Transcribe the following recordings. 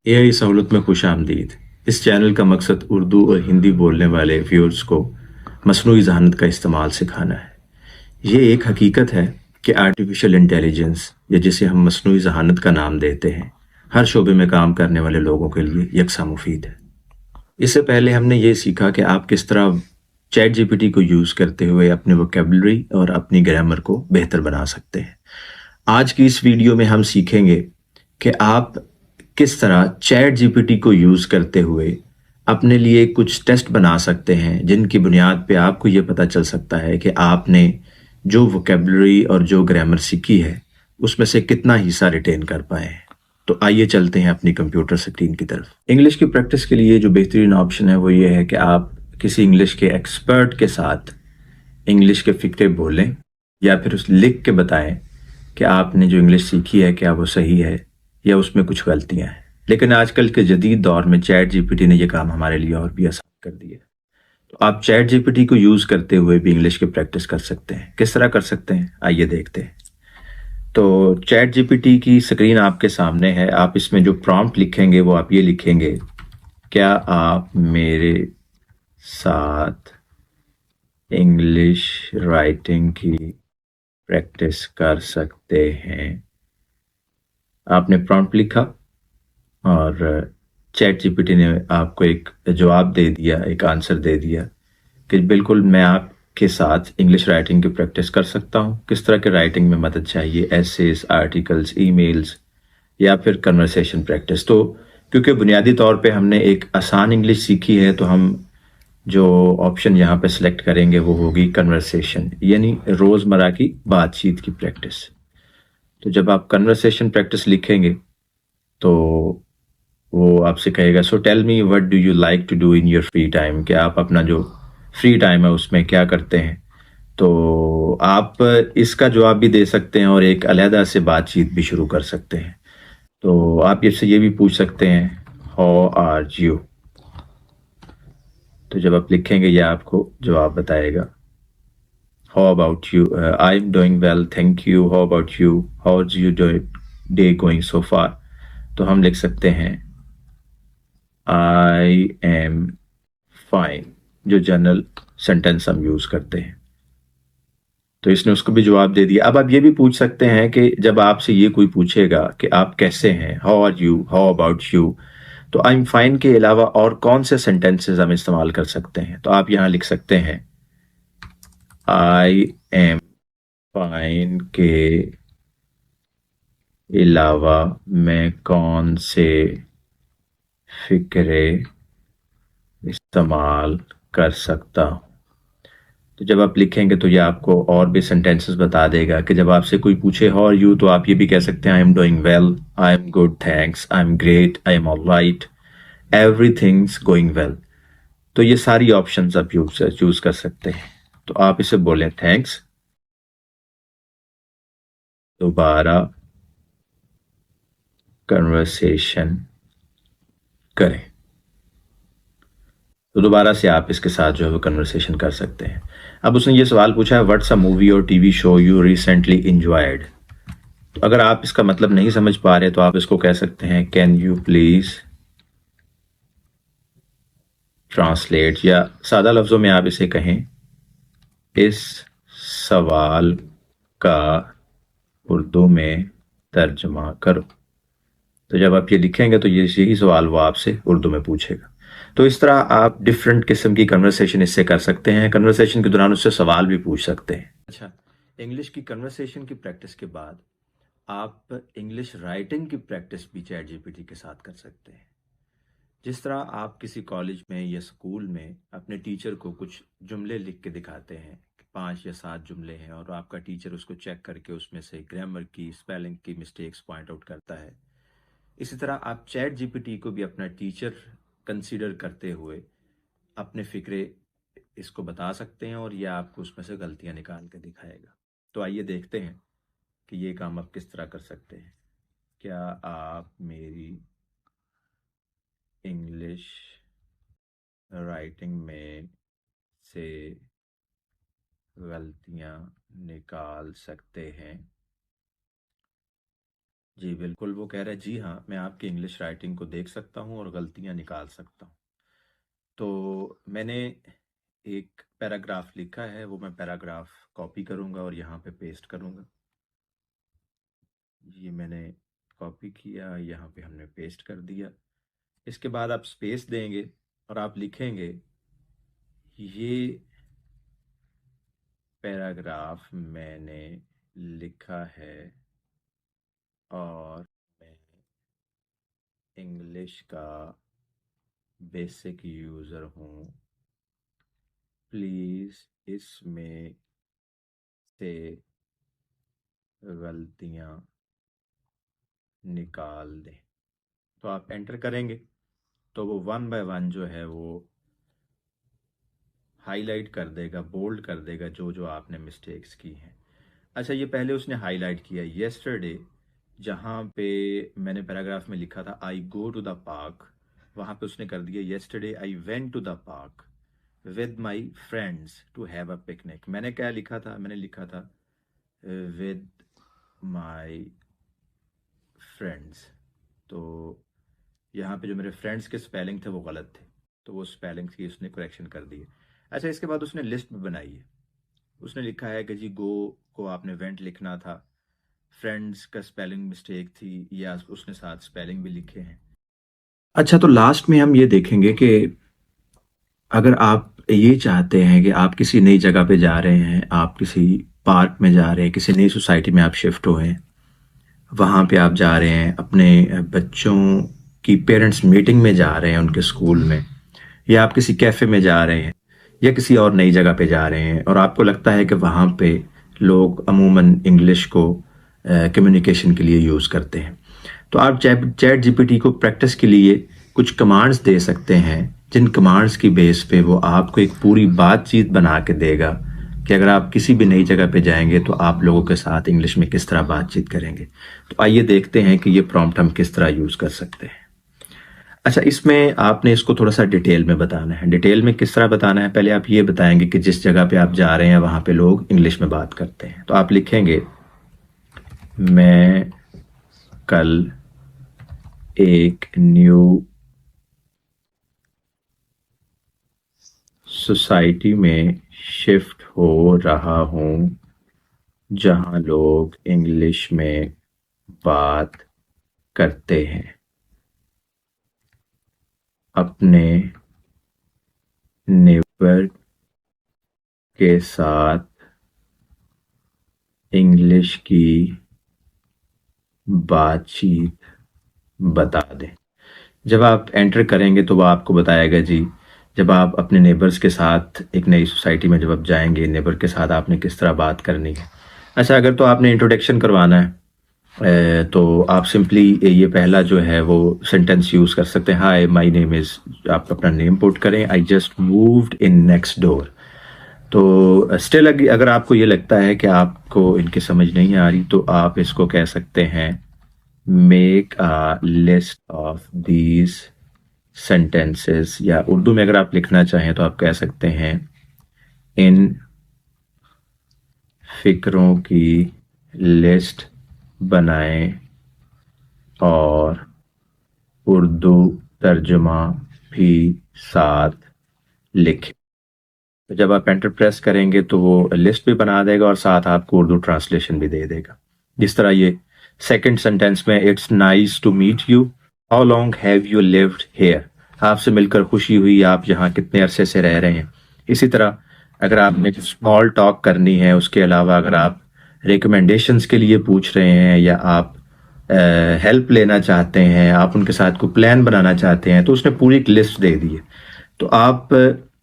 AI सहूलत में खुश आमदीद। इस चैनल का मकसद उर्दू और हिंदी बोलने वाले व्यूअर्स को मसनूई ज़हानत का इस्तेमाल सिखाना है। ये एक हकीकत है कि आर्टिफिशियल इंटेलिजेंस या जिसे हम मसनूई ज़हानत का नाम देते हैं, हर शोबे में काम करने वाले लोगों के लिए यकसा मुफीद है। इससे पहले हमने ये सीखा कि आप किस तरह चैट जीपीटी को यूज़ करते हुए अपने वोकेबलरी और अपनी ग्रामर को बेहतर बना सकते हैं। आज की इस वीडियो में हम सीखेंगे कि आप किस तरह चैट जीपीटी को यूज़ करते हुए अपने लिए कुछ टेस्ट बना सकते हैं जिनकी बुनियाद पे आपको ये पता चल सकता है कि आपने जो वोकेबलरी और जो ग्रामर सीखी है उसमें से कितना हिस्सा रिटेन कर पाए हैं। तो आइए चलते हैं अपनी कंप्यूटर स्क्रीन की तरफ। इंग्लिश की प्रैक्टिस के लिए जो बेहतरीन ऑप्शन है वो ये है कि आप किसी इंग्लिश के एक्सपर्ट के साथ इंग्लिश के फ़िक्रे बोलें या फिर उस लिख के बताएं कि आपने जो इंग्लिश सीखी है क्या वो सही है या उसमें कुछ गलतियां हैं। लेकिन आजकल के जदीद दौर में चैट जीपीटी ने ये काम हमारे लिए और भी आसान कर दिया है। तो आप चैट जीपीटी को यूज़ करते हुए भी इंग्लिश की प्रैक्टिस कर सकते हैं। किस तरह कर सकते हैं आइए देखते हैं। तो चैट जीपीटी की स्क्रीन आपके सामने है। आप इसमें जो प्रॉम्प्ट लिखेंगे वो आप ये लिखेंगे, क्या आप मेरे साथ इंग्लिश राइटिंग की प्रैक्टिस कर सकते हैं। आपने प्रॉम्प्ट लिखा और चैट जीपीटी ने आपको एक जवाब दे दिया, एक आंसर दे दिया कि बिल्कुल मैं आपके साथ इंग्लिश राइटिंग की प्रैक्टिस कर सकता हूँ। किस तरह के राइटिंग में मदद चाहिए, एसेस, आर्टिकल्स, ईमेल्स या फिर कन्वर्सेशन प्रैक्टिस। तो क्योंकि बुनियादी तौर पे हमने एक आसान इंग्लिश सीखी है तो हम जो ऑप्शन यहाँ पे सिलेक्ट करेंगे वो होगी कन्वर्सेशन, यानी रोज़मर्रा की बातचीत की प्रैक्टिस। तो जब आप कन्वर्सेशन प्रैक्टिस लिखेंगे तो वो आपसे कहेगा, so tell me what do you like to do in your free time, कि आप अपना जो फ्री टाइम है उसमें क्या करते हैं। तो आप इसका जवाब भी दे सकते हैं और एक अलहदा से बातचीत भी शुरू कर सकते हैं। तो आप इससे ये भी पूछ सकते हैं, हाउ आर यू। तो जब आप लिखेंगे ये आपको जवाब बताएगा, how about you, I am doing well thank you, how about you, how is you day going so far. तो हम लिख सकते हैं आई एम फाइन, जो जनरल सेंटेंस हम यूज करते हैं। तो इसने उसको भी जवाब दे दिया। अब आप ये भी पूछ सकते हैं कि जब आपसे ये कोई पूछेगा कि आप कैसे हैं, how are you, how about you, तो आई एम फाइन के अलावा और कौन से सेंटेंसेस हम इस्तेमाल कर सकते हैं। तो आप यहां लिख सकते हैं आई एम फाइन के अलावा मैं कौन से फिक्रे इस्तेमाल कर सकता हूं। तो जब आप लिखेंगे तो ये आपको और भी सेंटेंसेस बता देगा कि जब आपसे कोई पूछे हाउ आर यू तो आप ये भी कह सकते हैं I am doing well, I am good thanks, I am great, I am alright, everything's going well. तो ये सारी ऑप्शंस आप चूज कर सकते हैं। तो आप इसे बोलें थैंक्स, दोबारा कन्वर्सेशन करें। तो दोबारा से आप इसके साथ जो है वो कन्वर्सेशन कर सकते हैं। अब उसने ये सवाल पूछा है, व्हाट्स अ मूवी और TV show you recently enjoyed. तो अगर आप इसका मतलब नहीं समझ पा रहे तो आप इसको कह सकते हैं, कैन यू प्लीज ट्रांसलेट, या सादा लफ्जों में आप इसे कहें, इस सवाल का उर्दू में तर्जमा करो। तो जब आप ये लिखेंगे तो ये यही सवाल वो आपसे उर्दू में पूछेगा। तो इस तरह आप डिफरेंट किस्म की कन्वर्सेशन इससे कर सकते हैं। कन्वर्सेशन के दौरान उससे सवाल भी पूछ सकते हैं। अच्छा, इंग्लिश की कन्वर्सेशन की प्रैक्टिस के बाद आप इंग्लिश राइटिंग की प्रैक्टिस भी चैट जीपीटी के साथ कर सकते हैं। जिस तरह आप किसी कॉलेज में या स्कूल में अपने टीचर को कुछ जुमले लिख के दिखाते हैं कि 5 या 7 जुमले हैं और आपका टीचर उसको चेक करके उसमें से ग्रामर की, स्पेलिंग की मिस्टेक्स पॉइंट आउट करता है, इसी तरह आप चैट जीपीटी को भी अपना टीचर कंसीडर करते हुए अपने फिक्रे इसको बता सकते हैं और यह आपको उसमें से गलतियां निकाल के दिखाएगा। तो आइए देखते हैं कि ये काम आप किस तरह कर सकते हैं। क्या आप मेरी इंग्लिश राइटिंग में से गलतियां निकाल सकते हैं। जी बिल्कुल, वो कह रहा है जी हाँ, मैं आपकी इंग्लिश राइटिंग को देख सकता हूँ और गलतियाँ निकाल सकता हूँ। तो मैंने एक पैराग्राफ लिखा है, वो मैं पैराग्राफ कॉपी करूँगा और यहाँ पे पेस्ट करूँगा। ये मैंने कॉपी किया, यहाँ पे हमने पेस्ट कर दिया। इसके बाद आप स्पेस देंगे और आप लिखेंगे ये पैराग्राफ मैंने लिखा है और मैं इंग्लिश का बेसिक यूज़र हूँ। प्लीज़ इसमें से गलतियाँ निकाल दें। तो आप एंटर करेंगे तो वो वन बाय वन जो है वो हाईलाइट कर देगा, बोल्ड कर देगा जो जो आपने मिस्टेक्स की हैं। अच्छा, ये पहले उसने हाईलाइट किया येस्टरडे, जहाँ पे मैंने पैराग्राफ में लिखा था I go to the park, वहाँ पे उसने कर दिया yesterday I went to the park with my friends to have a picnic. मैंने क्या लिखा था? मैंने लिखा था विद माई फ्रेंड्स। तो यहाँ पे जो मेरे फ्रेंड्स के स्पेलिंग थे वो गलत थे, तो वो स्पेलिंग की उसने करेक्शन कर दी है। अच्छा, इसके बाद उसने लिस्ट भी बनाई है। उसने लिखा है कि जी गो को आपने वेंट लिखना था, फ्रेंड्स का स्पेलिंग मिस्टेक थी, या उसने साथ स्पेलिंग भी लिखे हैं। अच्छा, तो लास्ट में हम ये देखेंगे कि अगर आप ये चाहते हैं कि आप किसी नई जगह पे जा रहे हैं, आप किसी पार्क में जा रहे हैं, किसी नई सोसाइटी में आप शिफ्ट हुए हैं, वहाँ पे आप जा रहे हैं, अपने बच्चों की पेरेंट्स मीटिंग में जा रहे हैं उनके स्कूल में, या आप किसी कैफ़े में जा रहे हैं, या किसी और नई जगह पे जा रहे हैं और आपको लगता है कि वहाँ पे लोग अमूमन इंग्लिश को कम्युनिकेशन के लिए यूज़ करते हैं, तो आप चैट जीपीटी को प्रैक्टिस के लिए कुछ कमांड्स दे सकते हैं, जिन कमांड्स की बेस पे वो आपको एक पूरी बातचीत बना के देगा कि अगर आप किसी भी नई जगह पे जाएंगे तो आप लोगों के साथ इंग्लिश में किस तरह बातचीत करेंगे। तो आइए देखते हैं कि ये प्रॉम्प्ट हम किस तरह यूज़ कर सकते हैं। अच्छा, इसमें आपने इसको थोड़ा सा डिटेल में बताना है। डिटेल में किस तरह बताना है? पहले आप ये बताएंगे कि जिस जगह पे आप जा रहे हैं वहाँ पे लोग इंग्लिश में बात करते हैं। तो आप लिखेंगे मैं कल एक न्यू सोसाइटी में शिफ्ट हो रहा हूँ जहाँ लोग इंग्लिश में बात करते हैं। अपने नेबर के साथ इंग्लिश की बातचीत बता दें। जब आप एंटर करेंगे तो वह आपको बताएगा जी, जब आप अपने नेबर्स के साथ एक नई सोसाइटी में जब आप जाएंगे, नेबर के साथ आपने किस तरह बात करनी है। अच्छा, अगर तो आपने इंट्रोडक्शन करवाना है तो आप सिंपली ये पहला जो है वो सेंटेंस यूज़ कर सकते हैं, हाय माय नेम इज़, आप अपना नेम पुट करें, I just moved in next door. तो स्टिल अगर आपको ये लगता है कि आपको इनकी समझ नहीं आ रही तो आप इसको कह सकते हैं make a list of these sentences, या उर्दू में अगर आप लिखना चाहें तो आप कह सकते हैं इन फिक्रों की लिस्ट बनाएं और उर्दू तर्जुमा भी साथ लिखें। तो जब आप एंटर प्रेस करेंगे तो वो लिस्ट भी बना देगा और साथ आपको उर्दू ट्रांसलेशन भी दे देगा। जिस तरह ये सेकंड सेंटेंस में, it's nice to meet you, how long have you lived here, आपसे मिलकर खुशी हुई, आप यहाँ कितने अरसे से रह रहे हैं। इसी तरह अगर आपने स्मॉल टॉक करनी है, उसके अलावा अगर आप रिकमेंडेशंस के लिए पूछ रहे हैं, या आप हेल्प लेना चाहते हैं, आप उनके साथ कोई प्लान बनाना चाहते हैं, तो उसने पूरी एक लिस्ट दे दी है। तो आप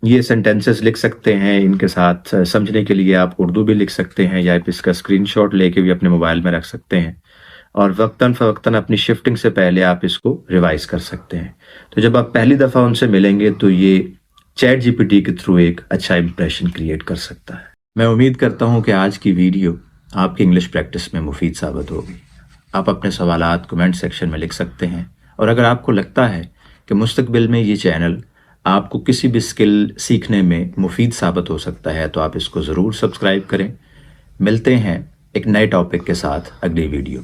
ये सेंटेंसेस लिख सकते हैं, इनके साथ समझने के लिए आप उर्दू भी लिख सकते हैं, या इसका स्क्रीनशॉट लेके भी अपने मोबाइल में रख सकते हैं, और वक्तन फ़वक्तन अपनी शिफ्टिंग से पहले आप इसको रिवाइज कर सकते हैं। तो जब आप पहली दफ़ा उनसे मिलेंगे तो ये चैट जीपीटी के थ्रू एक अच्छा इंप्रेशन क्रिएट कर सकता है। मैं उम्मीद करता हूँ कि आज की वीडियो आपकी इंग्लिश प्रैक्टिस में मुफीद साबित होगी। आप अपने सवालात कमेंट सेक्शन में लिख सकते हैं, और अगर आपको लगता है कि मुस्तकबिल में ये चैनल आपको किसी भी स्किल सीखने में मुफीद साबित हो सकता है तो आप इसको ज़रूर सब्सक्राइब करें। मिलते हैं एक नए टॉपिक के साथ अगली वीडियो।